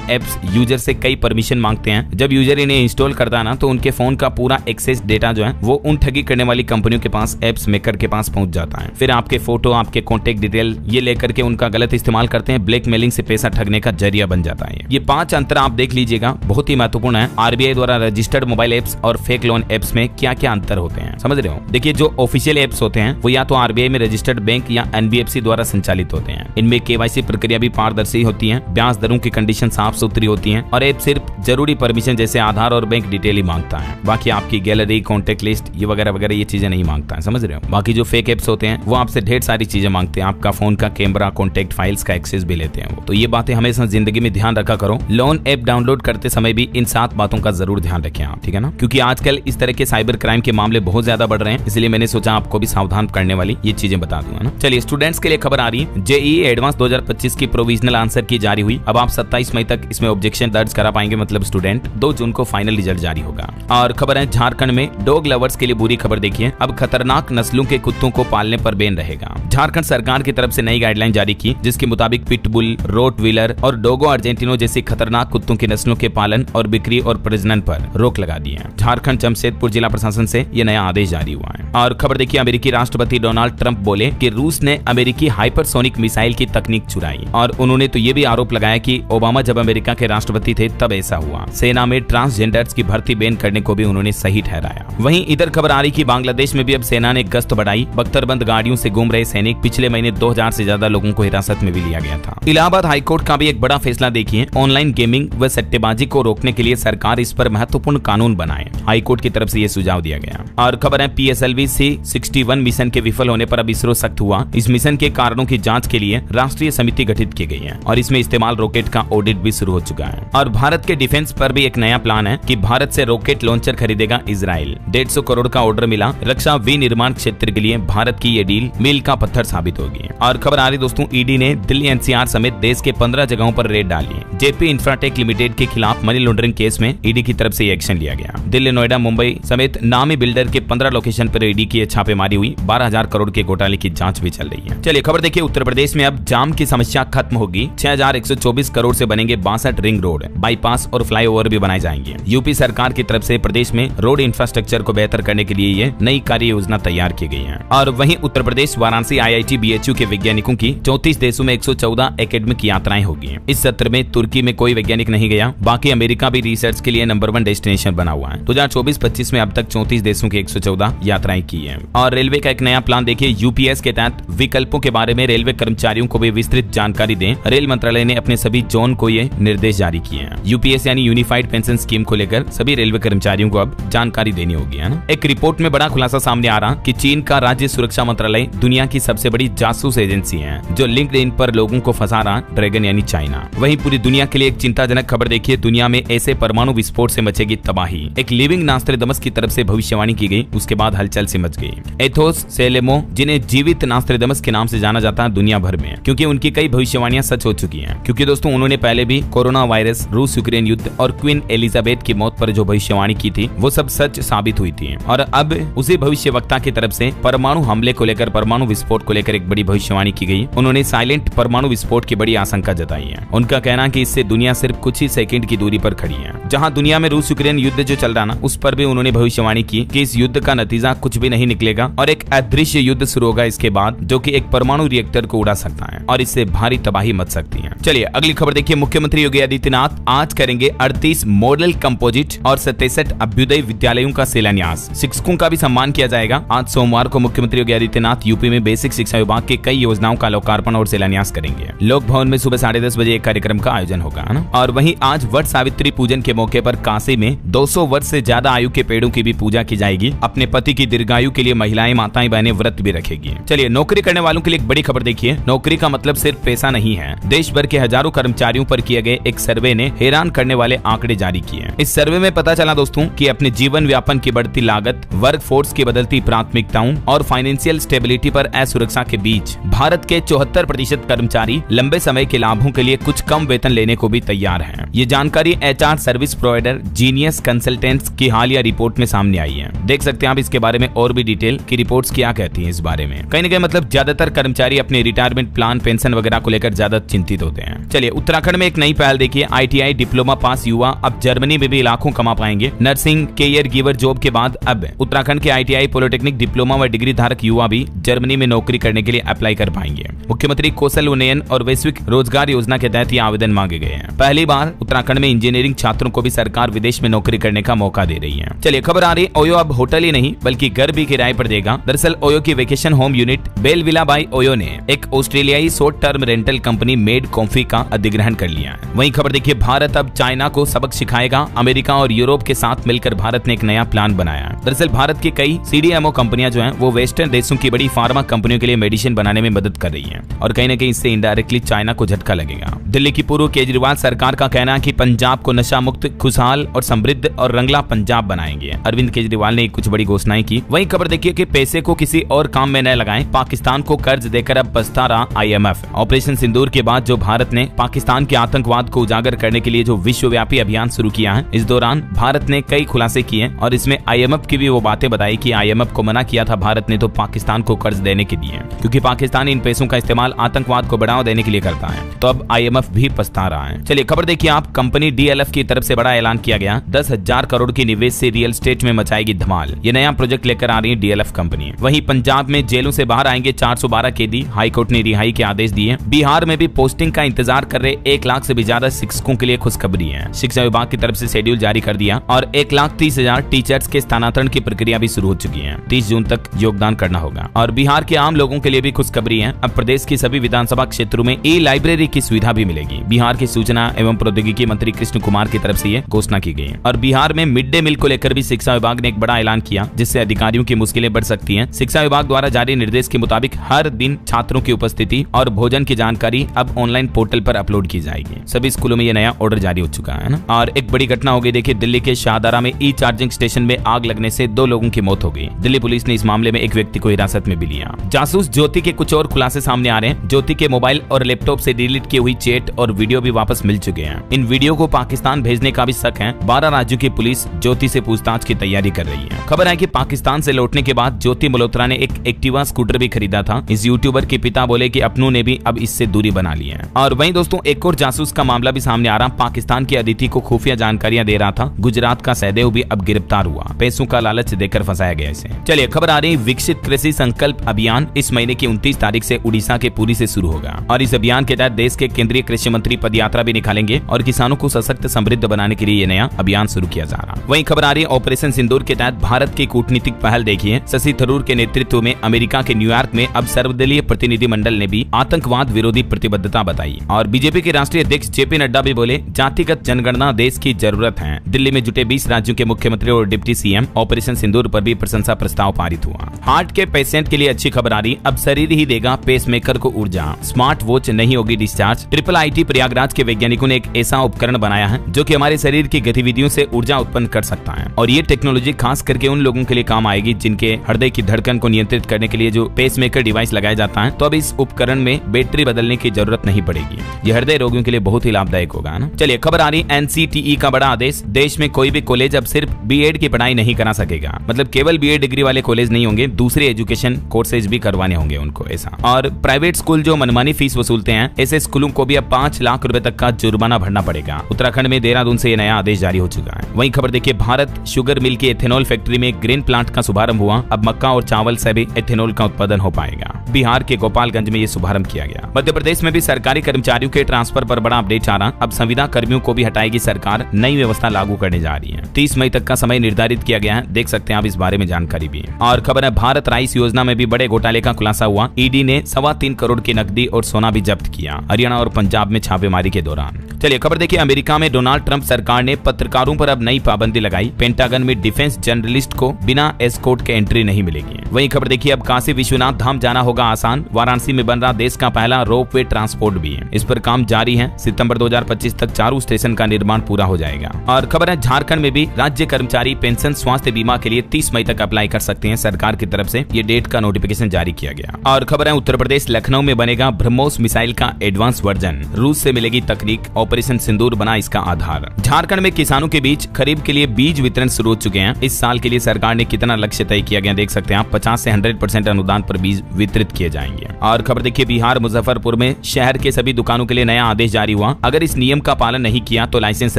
एप्स यूजर से कई परमिशन मांगते हैं। जब यूजर इन्हें इंस्टॉल करता है ना, तो उनके फोन का पूरा एक्सेस डेटा जो है वो उन ठगी करने वाली कंपनियों के पास, एप्स मेकर के पास पहुंच जाता है। फिर आपके फोटो, आपके कॉन्टेक्ट डिटेल ये लेकर के उनका गलत इस्तेमाल करते हैं, ब्लैकमेलिंग से पैसा ठगने का जरिया बन जाता है। ये 5 अंतर आप देख लीजिएगा, बहुत ही महत्वपूर्ण है। आरबीआई द्वारा रजिस्टर्ड मोबाइल एप्स और फेक लोन एप्स में क्या क्या अंतर होते हैं, समझ रहे हो। देखिए जो ऑफिशियल एप्स होते हैं वो या तो आरबीआई में रजिस्टर्ड बैंक या एनबीएफसी द्वारा संचालित होते हैं। इनमें केवाईसी प्रक्रिया भी पारदर्शी होती है, ब्याज दरों की कंडीशन साफ सुथरी होती है और ऐप सिर्फ जरूरी परमिशन जैसे आधार और बैंक डिटेल ही मांगता है। बाकी आपकी गैलरी, कॉन्टेक्ट लिस्ट ये वगैरह वगैरह ये चीजें नहीं मांगता है, समझ रहे हो। बाकी जो फेक एप्स होते हैं वो आपसे ढेर सारी चीजें मांगते हैं, आपका फोन का कैमरा, कॉन्टेक्ट फाइल्स का एक्सेस भी लेते हैं वो। तो ये बातें हमेशा जिंदगी में ध्यान रखा करो। लोन ऐप डाउनलोड करते समय भी इन 7 बातों का जरूर ध्यान रखें आप, ठीक है ना, क्योंकि आजकल इस तरह के साइबर क्राइम के मामले बहुत ज्यादा बढ़ रहे हैं, इसलिए मैंने सोचा आपको भी सावधान करने वाली ये चीजें बता दूंगा ना। चलिए स्टूडेंट्स के लिए खबर आ रही है, जेईई एडवांस 2025 की प्रोविजनल आंसर की जारी हुई। अब आप 27 मई तक इसमें ऑब्जेक्शन दर्ज करा पाएंगे, मतलब स्टूडेंट 2 जून को फाइनल रिजल्ट जारी होगा। और खबर है झारखंड में डॉग लवर्स के लिए बुरी खबर देखिए, अब खतरनाक नस्लों के कुत्तों को पालने पर बैन रहेगा। झारखंड सरकार की तरफ से नई गाइडलाइन जारी की, जिसके मुताबिक पिटबुल, रोटवीलर और डोगो अर्जेंटिनो जैसी खतरनाक कुत्तों की नस्लों के पालन और बिक्री और प्रजनन पर रोक लगा दी है। झारखंड जमशेदपुर जिला प्रशासन से यह नया आदेश जारी हुआ है। और खबर देखिए, अमेरिकी राष्ट्रपति डोनाल्ड ट्रंप बोले कि रूस ने अमेरिकी हाइपरसोनिक मिसाइल की तकनीक चुराई, और उन्होंने तो ये भी आरोप लगाया कि ओबामा जब अमेरिका के राष्ट्रपति थे तब ऐसा हुआ। सेना में ट्रांसजेंडर्स की भर्ती बैन करने को भी उन्होंने सही ठहराया। वहीं इधर खबर आ रही कि बांग्लादेश में भी अब सेना ने गश्त बढ़ाई, बख्तरबंद गाड़ियों से घूम रहे सैनिक, पिछले महीने 2000 से ज्यादा लोगों को हिरासत में भी लिया गया था। इलाहाबाद हाईकोर्ट का भी एक बड़ा फैसला देखिए, ऑनलाइन गेमिंग व सट्टेबाजी को रोकने के लिए सरकार इस पर महत्वपूर्ण कानून बनाए। हाईकोर्ट की तरफ से ये सुझाव दिया गया। और खबर है PSLV C61 मिशन के विफल होने पर अब इसरो सख्त हुआ। इस मिशन के कारणों की जांच के लिए राष्ट्रीय समिति गठित की गई है और इसमें इस्तेमाल रॉकेट का ऑडिट भी शुरू हो चुका है। और भारत के डिफेंस पर भी एक नया प्लान है कि भारत से रॉकेट लॉन्चर खरीदेगा इजराइल। 150 करोड़ का ऑर्डर मिला। रक्षा विनिर्माण क्षेत्र के लिए भारत की ये डील मील का पत्थर साबित होगी। और खबर आ रही दोस्तों, ईडी ने दिल्ली NCR समेत देश के 15 जगहों पर रेड डाली। जेपी इंफ्राटेक लिमिटेड के खिलाफ मनी लॉन्ड्रिंग केस में ईडी की तरफ से एक्शन लिया गया। दिल्ली, नोएडा, मुंबई समेत नामी बिल्डर के 15 लोकेशन पर ईडी की छापेमारी हुई। 12,000 करोड़ के घोटाले की जांच भी चल रही है। चलिए खबर देखिए, उत्तर प्रदेश में अब जाम की समस्या खत्म होगी। 6,124 करोड़ से बनेंगे 62 रिंग रोड, बाईपास और फ्लाईओवर भी बनाए जाएंगे। यूपी सरकार की तरफ से प्रदेश में रोड इंफ्रास्ट्रक्चर को बेहतर करने के लिए ये नई कार्य योजना तैयार की गई है। और वहीं उत्तर प्रदेश वाराणसी IIT BHU के वैज्ञानिकों की 34 देशों में 114 एकेडमिक यात्राएं होगी। इस सत्र में तुर्की में कोई वैज्ञानिक नहीं गया, बाकी अमेरिका भी रिसर्च के लिए नंबर 1 डेस्टिनेशन बना हुआ है। 2024-25 में अब तक 34 देशों की 114 यात्राएं की है। और रेलवे का एक नया प्लान देखिए, UPS के तहत विकल्पों के बारे में रेलवे कर्मचारियों को भी विस्तृत जानकारी दें। रेल मंत्रालय ने अपने सभी जोन को ये निर्देश जारी किए हैं। UPS यानी यूनिफाइड पेंशन स्कीम को लेकर सभी रेलवे कर्मचारियों को अब जानकारी देनी होगी, है ना। एक रिपोर्ट में बड़ा खुलासा सामने आ रहा कि चीन का राज्य सुरक्षा मंत्रालय दुनिया की सबसे बड़ी जासूस एजेंसी है, जो लिंक्डइन पर लोगों को फंसा रहा ड्रैगन यानी चाइना। वहीं पूरी दुनिया के लिए एक चिंताजनक खबर देखिए, दुनिया में ऐसे परमाणु विस्फोट से मचेगी तबाही। एक लिविंग नास्ट्रेडमस की तरफ से भविष्यवाणी की गई, उसके बाद हलचल से मच गई। एथोस सेलेमो, जिन्हें जीवित नास्ट्रेडमस के नाम से जाना जाता है दुनिया भर में, क्योंकि उनकी कई भविष्यवाणियां सच हो चुकी हैं। क्योंकि दोस्तों उन्होंने पहले भी कोरोना वायरस, रूस यूक्रेन युद्ध और क्वीन एलिजाबेथ की मौत पर जो भविष्यवाणी की थी वो सब सच साबित हुई थी। और अब उसी भविष्यवक्ता की तरफ से परमाणु हमले को लेकर, परमाणु विस्फोट को लेकर एक बड़ी भविष्यवाणी की गई। उन्होंने साइलेंट परमाणु विस्फोट की बड़ी आशंका जताई है। उनका कहना कि इससे दुनिया सिर्फ कुछ ही सेकंड की दूरी पर खड़ी है। जहां दुनिया में रूस यूक्रेन युद्ध जो चल रहा ना, उस पर भी उन्होंने भविष्यवाणी की कि इस युद्ध का नतीजा कुछ भी नहीं निकलेगा और एक अदृश्य युद्ध शुरू होगा इसके बाद, जो कि एक परमाणु रिएक्टर को उड़ा सकता है और इससे भारी तबाही मच सकती है। चलिए अगली खबर देखिए, मुख्यमंत्री योगी आदित्यनाथ आज करेंगे 38 मॉडल कंपोजिट और 67 अभ्युदय विद्यालयों का शिलान्यास। शिक्षकों का भी सम्मान किया जाएगा। आज सोमवार को मुख्यमंत्री योगी आदित्यनाथ यूपी में बेसिक शिक्षा विभाग के कई योजनाओं का लोकार्पण और शिलान्यास करेंगे। लोक भवन में सुबह 10:30 बजे एक कार्यक्रम का आयोजन होगा, है ना। और वहीं आज वट सावित्री पूजन के मौके पर काशी में 200 वर्ष से ज्यादा आयु के पेड़ों की भी पूजा की जाएगी। अपने पति की दीर्घायु के लिए महिलाएं, माताएं, बहनें व्रत भी रखेगी। चलिए नौकरी करने वालों के लिए एक बड़ी खबर देखिए, नौकरी का मतलब सिर्फ पैसा नहीं है। देश भर के हजारों कर्मचारियों पर किए गए एक सर्वे ने हैरान करने वाले आंकड़े जारी किए। इस सर्वे में पता चला दोस्तों कि अपने जीवन व्यापन की बढ़ती लागत वर्क फोर्स की बदलती प्राथमिकताओं और फाइनेंशियल स्टेबिलिटी पर असुरक्षा के बीच भारत के 74% कर्मचारी लंबे समय के लाभों के लिए कुछ कम वेतन लेने को भी तैयार हैं। ये जानकारी HR service provider genius consultants की हालिया रिपोर्ट में सामने आई है। देख सकते हैं आप इसके बारे में और भी डिटेल की रिपोर्ट्स क्या कहती हैं इस बारे में। कहीं ना कहीं मतलब ज्यादातर कर्मचारी अपने रिटायरमेंट प्लान, पेंशन वगैरह को लेकर ज्यादा चिंतित होते हैं। चलिए उत्तराखंड में एक नई पहल देखिए, ITI डिप्लोमा पास युवा अब जर्मनी में भी लाखों कमा पाएंगे। नर्सिंग केयर गिवर जॉब के बाद अब उत्तराखंड के ITI पॉलिटेक्निक डिप्लोमा व डिग्री धारक युवा भी जर्मनी में नौकरी करने के लिए अप्लाई कर पाएंगे। मुख्यमंत्री कौशल उन्नयन और वैश्विक रोजगार योजना के तहत ये आवेदन मांगे गए हैं। पहली बार उत्तराखंड में इंजीनियरिंग छात्रों को भी सरकार विदेश में नौकरी करने का मौका दे रही है। चलिए खबर आ रही, ओयो अब होटल ही नहीं बल्कि घर भी किराए पर देगा। दरअसल ओयो की vacation home unit Belvilla by OYO ने एक ऑस्ट्रेलियाई short term rental company MadeComfy का अधिग्रहण कर लिया है। वहीं खबर देखिए, भारत अब चाइना को सबक सिखाएगा। अमेरिका और यूरोप के साथ मिलकर भारत ने एक नया प्लान बनाया है। दरअसल भारत की कई CDMO कंपनियां जो हैं वो वेस्टर्न देशों की बड़ी फार्मा कंपनियों के लिए मेडिसिन बनाने में मदद कर रही हैं और कहीं न कहीं इससे इनडायरेक्टली चाइना को झटका लगेगा। दिल्ली की पूर्व केजरीवाल सरकार का कहना है कि पंजाब को नशा मुक्त, खुशहाल और समृद्ध और रंगला पंजाब बनाएंगे। अरविंद केजरीवाल ने कुछ बड़ी घोषणाएं की। वहीं खबर देखिए कि पैसे को किसी और काम में न लगाएं, पाकिस्तान को कर्ज देकर अब पछता रहा IMF। ऑपरेशन सिंदूर के बाद जो भारत ने पाकिस्तान के आतंकवाद को उजागर करने के लिए जो विश्वव्यापी अभियान शुरू किया है, इस दौरान भारत ने कई खुलासे किए और इसमें IMF की भी वो बातें बताई कि IMF को मना किया था भारत ने तो पाकिस्तान को कर्ज देने के लिए, क्योंकि पाकिस्तान इन पैसों का इस्तेमाल आतंकवाद को बढ़ावा देने के लिए करता है। तो अब IMF भी पछता रहा है। चलिए खबर देखिए आप, कंपनी DLF की तरफ से बड़ा ऐलान किया गया। 10,000 करोड़ की निवेश से रियल एस्टेट में मचाएगी धमाल। ये नया प्रोजेक्ट लेकर आ रही है DLF कंपनी। वहीं पंजाब में जेलों से बाहर आएंगे 412 कैदी, हाईकोर्ट ने रिहाई के आदेश दिए। बिहार में भी पोस्टिंग का इंतजार कर रहे 1 लाख से भी ज्यादा शिक्षकों के लिए खुशखबरी है। शिक्षा विभाग की तरफ से शेड्यूल जारी कर दिया और 1,30,000 टीचर्स के स्थानांतरण की प्रक्रिया भी शुरू हो चुकी है। 30 जून तक योगदान करना होगा। और बिहार के आम लोगों के लिए भी खुशखबरी है, अब प्रदेश की सभी विधानसभा क्षेत्रों में E-लाइब्रेरी की सुविधा भी मिलेगी। बिहार के सूचना एवं प्रौद्योगिकी मंत्री कृष्ण कुमार की तरफ से ये घोषणा की गई। और बिहार में मिड डे मील को लेकर भी शिक्षा विभाग ने एक बड़ा ऐलान किया, जिससे अधिकारियों की मुश्किलें बढ़ सकती हैं। शिक्षा विभाग द्वारा जारी निर्देश के मुताबिक हर दिन छात्रों की उपस्थिति और भोजन की जानकारी अब ऑनलाइन पोर्टल पर अपलोड की जाएगी। सभी स्कूलों में ये नया ऑर्डर जारी हो चुका है ना। और एक बड़ी घटना हो गई, देखिए दिल्ली के शाहदरा में E-चार्जिंग स्टेशन में आग लगने से 2 लोगों की मौत हो गई। दिल्ली पुलिस ने इस मामले में एक व्यक्ति को हिरासत में भी लिया। जासूस ज्योति के कुछ और खुलासे सामने आ रहे हैं। ज्योति के मोबाइल और लैपटॉप से डिलीट की हुई चैट और वीडियो भी वापस मिल चुके हैं। इन वीडियो को पाकिस्तान भेजने का भी शक है। 12 राज्यों की पुलिस ज्योति से पूछताछ की तैयारी कर रही है। खबर है कि पाकिस्तान से लौटने के बाद ज्योति मल्होत्रा ने एक एक्टिवा स्कूटर भी खरीदा था। इस यूट्यूबर के पिता बोले कि अपनों ने भी अब इससे दूरी बना ली है। और वहीं दोस्तों एक और जासूस का मामला भी सामने आ रहा। पाकिस्तान की अदिति को खुफिया जानकारियां दे रहा था। गुजरात का सहदेव भी अब गिरफ्तार हुआ, पैसों का लालच देकर फंसाया गया इसे। चलिए खबर आ रही, विकसित कृषि संकल्प अभियान इस महीने की 29 तारीख से उड़ीसा के पुरी से शुरू होगा और इस अभियान के तहत देश के केंद्रीय कृषि मंत्री पद यात्रा भी निकालेंगे और किसानों को सशक्त समृद्ध बनाने के लिए ये नया अभियान शुरू किया जा रहा। वहीं खबर आ रही है ऑपरेशन सिंदूर के तहत भारत की कूटनीतिक पहल देखिए। शशि थरूर के नेतृत्व में अमेरिका के न्यूयॉर्क में अब सर्वदलीय प्रतिनिधिमंडल ने भी आतंकवाद विरोधी प्रतिबद्धता बताई और बीजेपी के राष्ट्रीय अध्यक्ष JP नड्डा भी बोले जातिगत जनगणना देश की जरूरत है। दिल्ली में जुटे 20 राज्यों के मुख्यमंत्री और डिप्टी CM ऑपरेशन सिंदूर पर भी प्रशंसा प्रस्ताव पारित हुआ। हार्ट के पेशेंट के लिए अच्छी खबर आ रही, अब शरीर ही देगा पेसमेकर को ऊर्जा, स्मार्ट वॉच नहीं होगी डिस्चार्ज। IIIT प्रयागराज के वैज्ञानिकों ने एक ऐसा उपकरण बनाया है जो कि हमारे शरीर की गतिविधियों से ऊर्जा उत्पन्न कर सकता है और ये टेक्नोलॉजी खास करके उन लोगों के लिए काम आएगी जिनके हृदय की धड़कन को नियंत्रित करने के लिए जो पेसमेकर डिवाइस लगाया जाता है। तो अब इस उपकरण में बैटरी बदलने की जरूरत नहीं पड़ेगी। ये हृदय रोगियों के लिए बहुत ही लाभदायक होगा ना। चलिए खबर आ रही, NCTE का बड़ा आदेश, देश में कोई भी कॉलेज अब सिर्फ B.Ed की पढ़ाई नहीं करा सकेगा। मतलब केवल B.Ed डिग्री वाले कॉलेज नहीं होंगे, दूसरे एजुकेशन कोर्सेज भी करवाने होंगे उनको ऐसा। और प्राइवेट स्कूल जो मनमानी फीस वसूलते हैं, ऐसे स्कूलों को भी अब 5 लाख रुपए तक का जुर्माना भरना पड़ेगा। उत्तराखंड में देहरादून से ये नया आदेश जारी हो चुका है। वहीं खबर देखिए, भारत शुगर मिल की एथेनॉल फैक्ट्री में ग्रेन प्लांट का शुभारंभ हुआ। अब मक्का और चावल से भी एथेनॉल का उत्पादन हो पाएगा। बिहार के गोपालगंज में ये शुभारंभ किया गया। मध्य प्रदेश में भी सरकारी कर्मचारियों के ट्रांसफर पर बड़ा अपडेट आ रहा। अब संविदा कर्मियों को भी हटाएगी सरकार, नई व्यवस्था लागू करने जा रही है। 30 मई तक का समय निर्धारित किया गया है। देख सकते हैं आप इस बारे में जानकारी भी है। और खबर है, भारत राइस योजना में भी बड़े घोटाले का खुलासा हुआ। ईडी ने 3.25 करोड़ की नकदी और सोना भी जब्त किया हरियाणा और पंजाब में छापेमारी के दौरान। चलिए खबर देखिए, अमेरिका में डोनाल्ड ट्रंप सरकार ने पत्रकारों पर अब नई पाबंदी लगाई। पेंटागन में डिफेंस जर्नलिस्ट को बिना एस्कॉर्ट के एंट्री नहीं मिलेगी। वहीं खबर देखिए, अब काशी विश्वनाथ धाम जाना होगा आसान। वाराणसी में बन रहा देश का पहला रोपवे ट्रांसपोर्ट भी है। इस पर काम जारी है। सितंबर 2025 तक चारों स्टेशन का निर्माण पूरा हो जाएगा। और खबर है, झारखंड में भी राज्य कर्मचारी पेंशन स्वास्थ्य बीमा के लिए 30 मई तक अप्लाई कर सकते हैं। सरकार की तरफ से ये डेट का नोटिफिकेशन जारी किया गया। और खबर है उत्तर प्रदेश लखनऊ में बनेगा ब्रह्मोस मिसाइल का एडवांस वर्जन, रूस से मिलेगी तकनीक, ऑपरेशन सिंदूर बना इसका आधार। झारखंड में किसानों के बीच खरीफ के लिए बीज वितरण शुरू हो चुके हैं। इस साल के लिए सरकार ने कितना लक्ष्य तय किया गया देख सकते हैं आप, 50 से 100% अनुदान पर बीज वितरित किए जाएंगे। और खबर देखिए बिहार मुजफ्फरपुर में शहर के सभी दुकानों के लिए नया आदेश जारी हुआ। अगर इस नियम का पालन नहीं किया तो लाइसेंस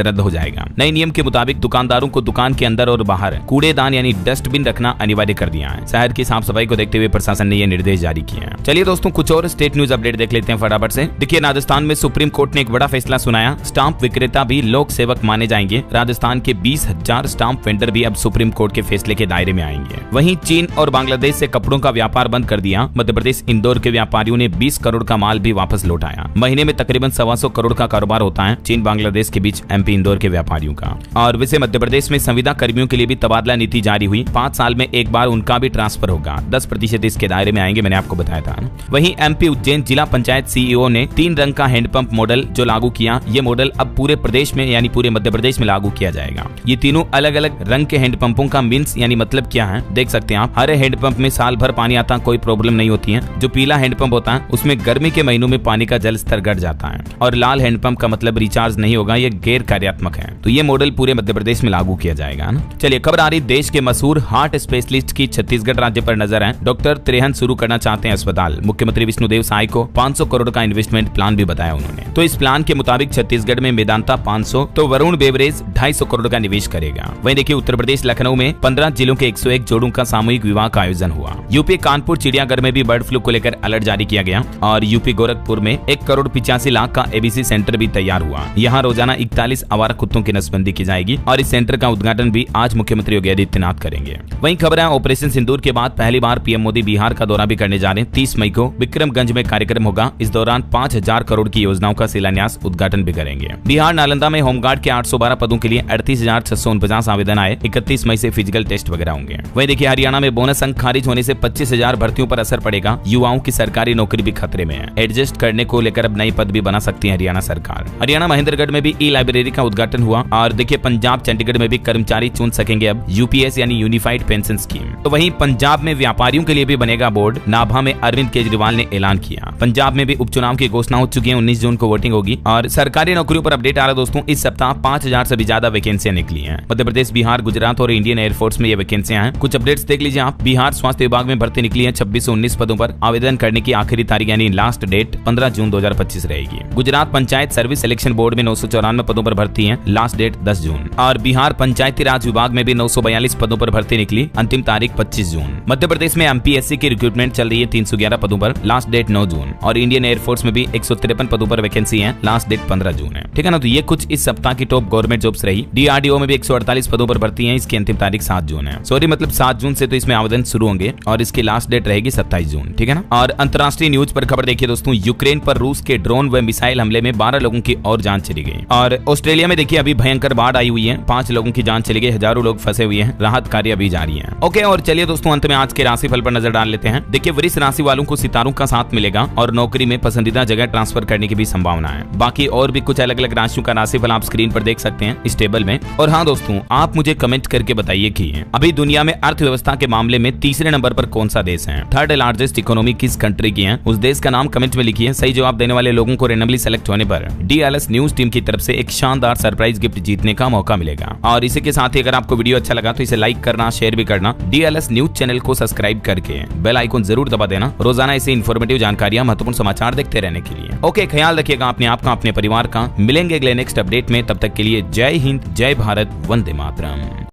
रद्द हो जाएगा। नए नियम के मुताबिक दुकानदारों को दुकान के अंदर और बाहर कूड़ेदान यानी डस्टबिन रखना अनिवार्य कर दिया है। शहर की साफ सफाई को देखते हुए प्रशासन ने यह निर्देश जारी किए हैं। चलिए दोस्तों कुछ और स्टेट न्यूज अपडेट देख लेते हैं फटाफट से। देखिए राजस्थान में सुप्रीम कोर्ट ने एक बड़ा फैसला सुनाया, स्टाम्प विक्रेता भी लोक सेवक माने जाएंगे। राजस्थान के 20,000 स्टाम्प वेंडर भी अब सुप्रीम कोर्ट के फैसले के दायरे में आएंगे। वहीं चीन और बांग्लादेश से कपड़ों का व्यापार बंद कर दिया। मध्य प्रदेश इंदौर के व्यापारियों ने 20 करोड़ का माल भी वापस लौटाया। महीने में तकरीबन 125 करोड़ का कारोबार होता है चीन बांग्लादेश के बीच एमपी इंदौर के व्यापारियों का। और वैसे मध्य प्रदेश में संविदा कर्मियों के लिए भी तबादला नीति जारी हुई। 5 साल में एक बार उनका भी ट्रांसफर होगा। 10% इसके दायरे में आएंगे, मैंने आपको बताया था। वहीं एमपी उज्जैन जिला पंचायत सीईओ ने 3 रंग का हैंडपंप मॉडल जो लागू किया, ये मॉडल अब पूरे प्रदेश में यानी पूरे मध्य प्रदेश में लागू किया जाएगा। ये तीनों अलग अलग रंग के हैंडपंपों का मीन्स यानी मतलब क्या है देख सकते हैं आप। हरे हैंडपंप में साल भर पानी आता, कोई प्रॉब्लम नहीं होती है। जो पीला हैंडपंप होता है उसमें गर्मी के महीनों में पानी का जल स्तर घट जाता है। और लाल हैंडपंप का मतलब रिचार्ज नहीं होगा, ये गैर कार्यात्मक है। तो ये मॉडल पूरे मध्य प्रदेश में लागू किया जाएगा ना। चलिए खबर आ रही देश के मशहूर हार्ट स्पेशलिस्ट की छत्तीसगढ़ राज्य पर नजर है। डॉक्टर त्रेहन शुरू करना चाहते हैं अस्पताल। मुख्यमंत्री विष्णुदेव साय को 500 करोड़ का इन्वेस्टमेंट प्लान भी बताया उन्होंने। तो इस प्लान के मुताबिक छत्तीसगढ़ में मेदांता 500 तो वरुण बेवरेज 250 करोड़ का निवेश करेगा। वहीं देखिए उत्तर प्रदेश लखनऊ में 15 जिलों के 101 जोड़ों का सामूहिक विवाह का आयोजन हुआ। यूपी कानपुर चिड़ियाघर में भी बर्ड फ्लू को लेकर अलर्ट जारी किया गया। और यूपी गोरखपुर में 1 करोड़ 85 लाख का एबीसी सेंटर भी तैयार हुआ। यहाँ रोजाना 41 आवारा कुत्तों की नसबंदी की जाएगी और इस सेंटर का उद्घाटन भी आज मुख्यमंत्री योगी आदित्यनाथ करेंगे। वहीं खबर है ऑपरेशन सिंदूर के बाद पहली बार पीएम मोदी बिहार का दौरा भी करने जा रहे हैं। 30 मई को विक्रमगंज में कार्यक्रम होगा। इस दौरान 5000 करोड़ की योजनाओं का शिलान्यास उद्घाटन भी करेंगे। बिहार नालंदा में होमगार्ड के 812 पदों के लिए 38,649 आवेदन आए। 31 मई से फिजिकल टेस्ट वगैरह होंगे। वहीं देखिए हरियाणा में बोनस अंक खारिज होने से 25,000 भर्तियों पर असर पड़ेगा। युवाओं की सरकारी नौकरी भी खतरे में है। एडजस्ट करने को लेकर अब नई पद भी बना सकती है हरियाणा सरकार। हरियाणा महेंद्रगढ़ में भी ई लाइब्रेरी का उद्घाटन हुआ। और देखिए पंजाब चंडीगढ़ में भी कर्मचारी चुन सकेंगे अब यूपीएस यानी यूनिफाइड पेंशन स्कीम। तो वहीं पंजाब में व्यापारियों के लिए भी बनेगा बोर्ड। नाभा में अरविंद केजरीवाल ने ऐलान किया। पंजाब में भी उपचुनाव की घोषणा हो चुकी है। 19 जून को वोटिंग होगी। और सरकारी नौकरियों पर अपडेट आ रहा है दोस्तों। इस सप्ताह 5000 से भी ज्यादा वैकेंसियां निकली हैं। मध्य प्रदेश, बिहार, गुजरात और इंडियन एयरफोर्स में ये वैकेंसियां हैं। कुछ अपडेट्स देख लीजिए आप। बिहार स्वास्थ्य विभाग में भर्ती निकली है। 26 से 19 पदों पर आवेदन करने की आखिरी तारीख यानी लास्ट डेट 15 जून 2025 रहेगी। Gujarat panchayat service selection board में 994 पदों पर भर्ती है। लास्ट डेट 10 जून। और बिहार पंचायती राज विभाग में भी 942 पदों पर भर्ती निकली। अंतिम तारीख 25 जून। मध्य प्रदेश में एमपीएससी की रिक्रूटमेंट चल रही है 311 पदों पर। लास्ट डेट 9 जून। और इंडियन एयरफोर्स में भी 153 पदों पर वैकेंसी है। लास्ट डेट 15 जून है। ठीक है ना। तो ये कुछ इस सप्ताह की टॉप गवर्नमेंट जॉब्स रही। डीआरडीओ में भी 148 पदों पर भर्ती है। इसकी अंतिम तारीख 7 जून है। सॉरी मतलब 7 जून से तो इसमें आवेदन शुरू होंगे और इसकी लास्ट डेट रहेगी 27 जून। ठीक है ना। और अंतर्राष्ट्रीय न्यूज पर खबर देखिए दोस्तों। यूक्रेन पर रूस के ड्रोन व मिसाइल हमले में 12 लोगों की और जान चली गई। और ऑस्ट्रेलिया में देखिए अभी भयंकर बाढ़ आई हुई है। 5 लोगों की जान चली गई। हजारों लोग फंसे हुए हैं। राहत कार्य अभी जारी है। ओके और चलिए दोस्तों अंत में आज के राशिफल पर नजर डाल लेते हैं। देखिए वृष राशि वालों को सितारों का साथ मिलेगा और नौकरी में पसंदीदा जगह ट्रांसफर करने की भी संभावना है। बाकी और भी कुछ अलग अलग राशियों का राशिफल आप स्क्रीन पर देख सकते हैं इस टेबल में। और हाँ दोस्तों आप मुझे कमेंट करके बताइए कि अभी दुनिया में अर्थव्यवस्था के मामले में तीसरे नंबर पर कौन सा देश है। 3rd लार्जेस्ट इकोनॉमी किस कंट्री की है, उस देश का नाम कमेंट में लिखिए। सही जवाब देने वाले लोगों को रेंडमली सेलेक्ट होने पर डीएलएस न्यूज टीम की तरफ से एक शानदार सरप्राइज गिफ्ट जीतने का मौका मिलेगा। और इसी के साथ ही अगर आपको वीडियो अच्छा लगा तो इसे लाइक करना, शेयर भी करना। डीएलएस न्यूज चैनल को सब्सक्राइब करके बेल आइकन जरूर दबा देना। रोजाना ऐसे इन्फॉर्मेटिव जानकारियां, महत्वपूर्ण समाचार देखते रहने के लिए। ओके ख्याल रखिएगा अपने आप का, अपने परिवार का। मिलेंगे अगले नेक्स्ट अपडेट में। तब तक के लिए जय हिंद, जय भारत, वंदे मातरम।